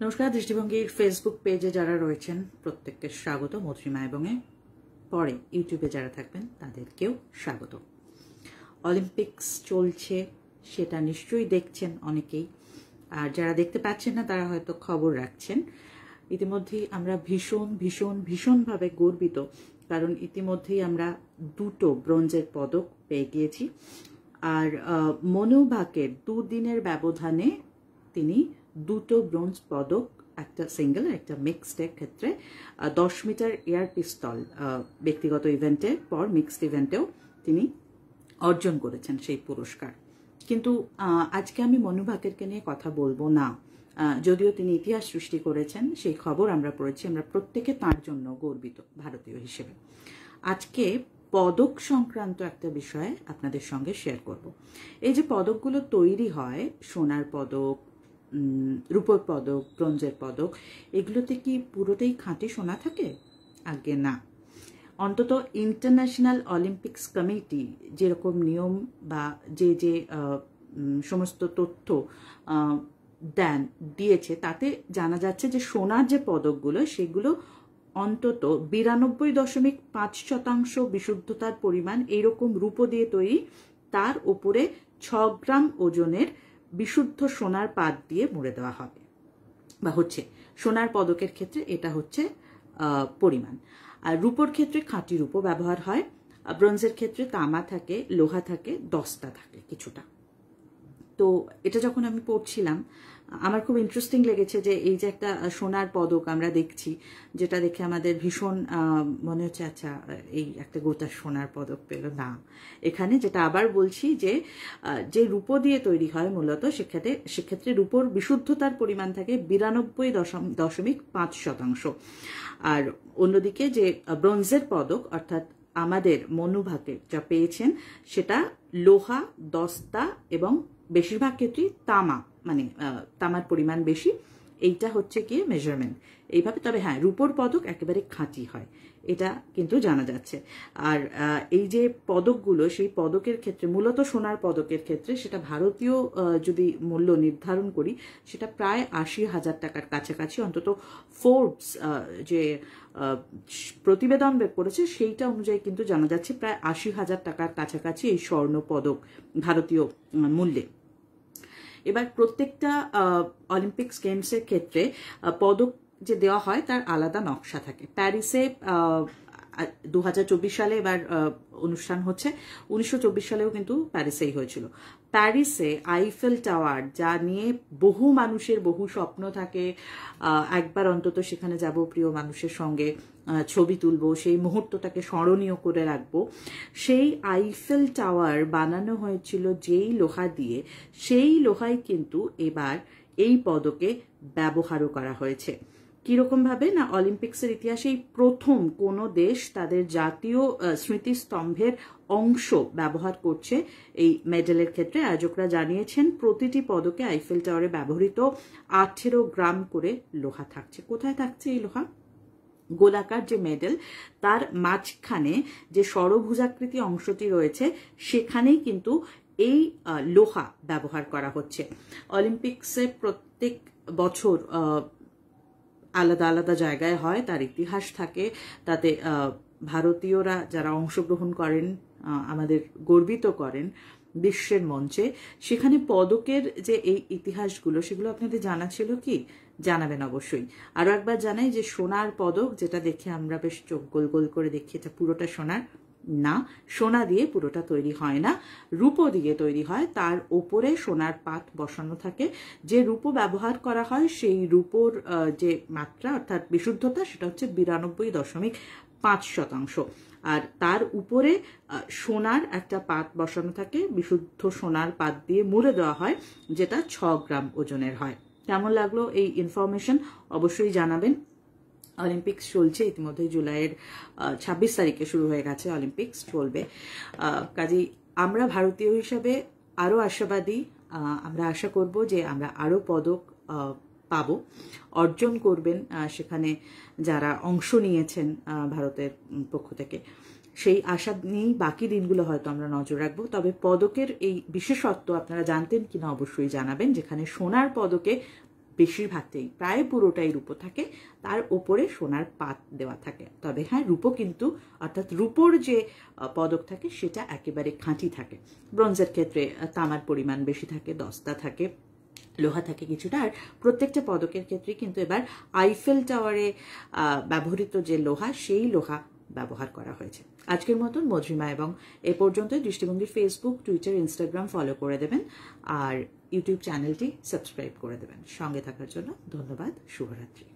নমস্কার। দৃষ্টিভঙ্গির ফেসবুক পেজে যারা রয়েছেন প্রত্যেককে স্বাগত, মধুরিমা এবং পরে ইউটিউবে যারা থাকবেন তাদেরকেও স্বাগত। অলিম্পিক্স চলছে, সেটা নিশ্চয়ই দেখছেন অনেকেই, আর যারা দেখতে পাচ্ছেন না তারা হয়তো খবর রাখছেন। ইতিমধ্যেই আমরা ভীষণভাবে গর্বিত, কারণ ইতিমধ্যেই আমরা দুটো ব্রোঞ্জের পদক পেয়ে গিয়েছি। আর মনু ভাকের দুদিনের ব্যবধানে তিনি দুটো ব্রোঞ্জ পদক, একটা সিঙ্গেল আর একটা মিক্সড ক্ষেত্রে 10 মিটার এয়ার পিস্তল ব্যক্তিগত ইভেন্টের পর মিক্সড ইভেন্টেও তিনি অর্জন করেছেন সেই পুরস্কার। কিন্তু আজকে আমি মনু ভাকেরকে নিয়ে কথা বলবো না, যদিও তিনি ইতিহাস সৃষ্টি করেছেন, সেই খবর আমরা পড়েছি, আমরা প্রত্যেকে তার জন্য গর্বিত ভারতীয় হিসেবে। আজকে পদক সংক্রান্ত একটা বিষয় আপনাদের সঙ্গে শেয়ার করব। এই যে পদকগুলো তৈরি হয়, সোনার পদক, রূপোর পদক, ব্রোঞ্জের পদক, এগুলোতে কি পুরোটাই খাঁটি সোনা থাকে? আগে না। অন্তত ইন্টারন্যাশনাল অলিম্পিক্স কমিটি যেরকম নিয়ম বা যে সমস্ত তথ্য দিয়েছে তাতে জানা যাচ্ছে যে সোনার যে পদকগুলো সেগুলো অন্তত 92.5% বিশুদ্ধতার পরিমাণ এইরকম রূপো দিয়ে তৈরি, তার উপরে 6 গ্রাম ওজনের বিশুদ্ধ সোনার পাত দিয়ে মুড়ে দেওয়া হবে বা হচ্ছে। সোনার পদকের ক্ষেত্রে এটা হচ্ছে পরিমাণ। আর রূপোর ক্ষেত্রে খাঁটি রূপো ব্যবহার হয়, ব্রোঞ্জের ক্ষেত্রে তামা থাকে, লোহা থাকে, দস্তা থাকে কিছুটা। তো এটা যখন আমি পড়ছিলাম আমার খুব ইন্টারেস্টিং লেগেছে যে এই যে একটা সোনার পদক আমরা দেখছি, যেটা দেখে আমাদের ভীষণ মনে হচ্ছে আচ্ছা এই একটা গোটা সোনার পদক পেল না। এখানে যেটা আবার বলছি যে রূপো দিয়ে তৈরি হয় মূলত সেক্ষেত্রে রূপোর বিশুদ্ধতার পরিমাণ থাকে 92.5%। আর অন্যদিকে যে ব্রোঞ্জের পদক অর্থাৎ আমাদের মনু ভাকের যা পেয়েছেন সেটা লোহা, দস্তা এবং বেশিরভাগ ক্ষেত্রেই তামা, মানে তামার পরিমাণ বেশি। এইটা হচ্ছে কি মেজারমেন্ট এইভাবে। তবে হ্যাঁ, রূপোর পদক একেবারে খাঁটি হয়, এটা কিন্তু জানা যাচ্ছে। আর এই যে পদকগুলো, সেই পদকের ক্ষেত্রে মূলত সোনার পদকের ক্ষেত্রে সেটা ভারতীয় যদি মূল্য নির্ধারণ করি সেটা প্রায় 80,000 টাকার কাছাকাছি। অন্তত ফোর্বস যে প্রতিবেদন বের করেছে সেইটা অনুযায়ী কিন্তু জানা যাচ্ছে প্রায় 80,000 টাকার কাছাকাছি এই স্বর্ণ পদক ভারতীয় মূল্যে। এবার প্রত্যেকটা অলিম্পিক্স গেমসের ক্ষেত্রে পদক যে দেওয়া হয় তার আলাদা নকশা থাকে। প্যারিসে 2024 সালে এবার অনুষ্ঠান হচ্ছে, 1924 সালেও কিন্তু প্যারিসেই হয়েছিল। প্যারিসে আইফেল টাওয়ার, যা নিয়ে বহু মানুষের বহু স্বপ্ন থাকে, একবার অন্তত সেখানে যাব, প্রিয় মানুষের সঙ্গে ছবি তুলবো, সেই মুহূর্তটাকে স্মরণীয় করে রাখবো। সেই আইফেল টাওয়ার বানানো হয়েছিল যেই লোহা দিয়ে, সেই লোহাই কিন্তু এবার এই পদকে ব্যবহারও করা হয়েছে। কিরকম ভাবে না, অলিম্পিক্সের ইতিহাসেই প্রথম কোনো দেশ তাদের জাতীয় স্মৃতিস্তম্ভের অংশ ব্যবহার করছে এই মেডেলের ক্ষেত্রে। আয়োজকরা জানিয়েছেন প্রতিটি পদকে আইফেল টাওয়ারে ব্যবহৃত 18 গ্রাম করে লোহা থাকছে। কোথায় থাকছে এই লোহা? গোলাকার যে মেডেল তার মাঝখানে যে ষড়ভুজাকৃতি অংশটি রয়েছে সেখানেই কিন্তু এই লোহা ব্যবহার করা হচ্ছে। অলিম্পিক্সে প্রত্যেক বছর আলাদা আলাদা জায়গায় হয়, তার ইতিহাস থাকে, তাতে ভারতীয়রা যারা অংশগ্রহণ করেন আমাদের গর্বিত করেন বিশ্বের মঞ্চে। সেখানে পদকের যে এই ইতিহাসগুলো সেগুলো আপনাদের জানা ছিল কি? জানাবেন অবশ্যই। আরো একবার জানাই যে সোনার পদক যেটা দেখে আমরা বেশ চোখ গোল গোল করে দেখি এটা পুরোটা সোনার না, সোনা দিয়ে পুরোটা তৈরি হয় না, রূপো দিয়ে তৈরি হয়। তার ওপরে সোনার পাত বসানো থাকে। যে রূপো ব্যবহার করা হয় সেই রূপোর যে মাত্রা অর্থাৎ বিশুদ্ধতা সেটা হচ্ছে 92.5%। আর তার উপরে সোনার একটা পাত বসানো থাকে, বিশুদ্ধ সোনার পাত দিয়ে মুড়ে দেওয়া হয়, যেটা 6 গ্রাম ওজনের হয়। কেমন লাগলো এই ইনফরমেশন অবশ্যই জানাবেন। অলিম্পিক্স চলছে ইতিমধ্যে, জুলাইয়ের 26 তারিখে শুরু হয়ে গেছে, অলিম্পিক্স চলবে। কাজেই আমরা ভারতীয় হিসাবে আরো আশাবাদী। আমরা আশা করব যে আমরা আরো পদক পাবো, অর্জন করবেন সেখানে যারা অংশ নিয়েছেন ভারতের পক্ষ থেকে। সেই আশা নিয়েই বাকি দিনগুলো হয়তো আমরা নজর রাখবো। তবে পদকের এই বিশেষত্ব আপনারা জানতেন কিনা অবশ্যই জানাবেন, যেখানে সোনার পদকে বেশিরভাগটাই প্রায় পুরোটাই রূপো থাকে, তার ওপরে সোনার পাত দেওয়া থাকে। তবে হ্যাঁ, রূপো কিন্তু অর্থাৎ রূপোর যে পদক থাকে সেটা একেবারে খাঁটি থাকে। ব্রোঞ্জের ক্ষেত্রে তামার পরিমাণ বেশি থাকে, দস্তা থাকে, লোহা থাকে কিছুটা। আর প্রত্যেকটা পদকের ক্ষেত্রে কিন্তু এবার আইফেল টাওয়ারে ব্যবহৃত যে লোহা, সেই লোহা ব্যবহার করা হয়েছে। আজকের মতন মজরিমা এবং এ পর্যন্ত দৃষ্টিভঙ্গির ফেসবুক, টুইটার, ইনস্টাগ্রাম ফলো করে দেবেন আর ইউটিউব চ্যানেলটি সাবস্ক্রাইব করে দেবেন। সঙ্গে থাকার জন্য ধন্যবাদ। শুভরাত্রি।